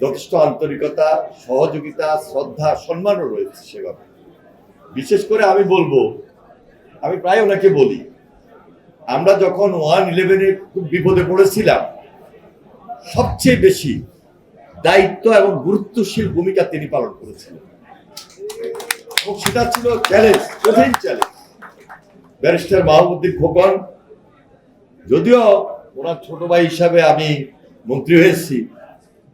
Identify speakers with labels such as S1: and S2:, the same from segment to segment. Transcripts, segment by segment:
S1: যথেষ্ট আন্তরিকতা, সহযোগিতা, শ্রদ্ধা, সম্মানও রয়েছে সেভাবে। বিশেষ করে আমি বলবো, আমি প্রায় ওনাকে বলি, আমরা যখন 1/11-এ খুব বিপদে পড়েছিলাম, সবচেয়ে বেশি দায়িত্ব এবং গুরুত্বশীল ভূমিকা তিনি পালন করেছিলেন এবং সেটা ছিল চ্যালেঞ্জ, কঠিন চ্যালেঞ্জ। ব্যারিস্টার মাহমুদ্দিন খোকন, যদিও ওনার ছোট ভাই হিসাবে আমি মন্ত্রী হয়েছি,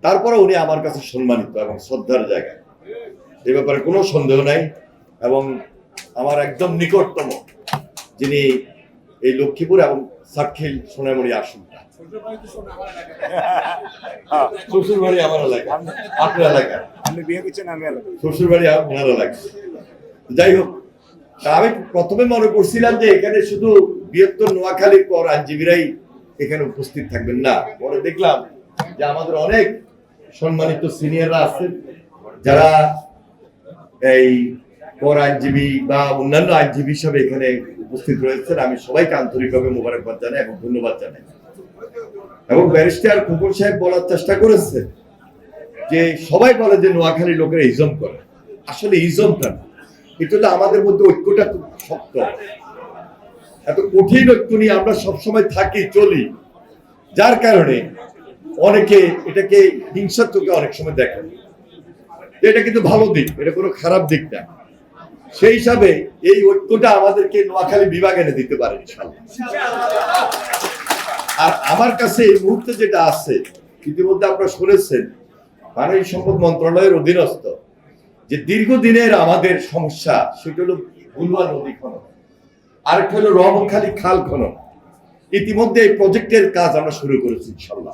S1: তারপরে উনি আমার কাছে সম্মানিত এবং শ্রদ্ধার জায়গা, এ ব্যাপারে কোনো সন্দেহ নাই। এবং আমার একদম নিকটতম, যিনি এই লক্ষ্মীপুর এবং সাতক্ষীর সোনামুড়ি আসনটা, শ্বশুর বাড়ি আমার এলাকা, আপনার এলাকা, শ্বশুর বাড়ি আপনার এলাকা। যাই হোক, আমি প্রথমে মনে করছিলাম যে এখানে শুধু বৃহত্তর নোয়াখালীর পর আইনজীবীরাই এখানে উপস্থিত থাকবেন, না, পরে দেখলাম যে আমাদের অনেক সম্মানিত সিনিয়ররা আছেন যারা এই পর আইনজীবী বা অন্যান্য আইনজীবী হিসাবে এখানে উপস্থিত রয়েছেন। আমি সবাইকে আন্তরিকভাবে মোবারকবাদ জানাই এবং ধন্যবাদ জানাই। এবং ব্যারিস্টার খোকন সাহেব বলার চেষ্টা করেছেন যে সবাই বলে যে নোয়াখালী লোকেরা ইজম করে, আসলে ইজমটা না, এটা হলো আমাদের মধ্যে ঐক্যটা খুব শক্ত, এত কঠিন ঐক্য নিয়ে আমরা সবসময় থাকি, চলি, যার কারণে অনেকে এটাকে হিংসার চোখে অনেক সময় দেখেন। এটা কিন্তু ভালো দিক, এটা কোনো খারাপ দিক না। সেই হিসাবে এই ঐক্যটা আমাদেরকে নোয়াখালী বিভাগ এনে দিতে পারে ইনশাআল্লাহ। আর আমার কাছে এই মুহূর্তে যেটা আছে, ইতিমধ্যে আপনারা শুনেছেন, মানব সম্পদ মন্ত্রণালয়ের অধীনস্থ যে দীর্ঘদিনের আমাদের সমস্যা, সেটা হলো ভুলুয়া নদী খনন, আরেকটা হলো রহমতখালী খাল খনন। ইতিমধ্যে এই প্রজেক্টের কাজ আমরা শুরু করেছি ইনশাআল্লাহ।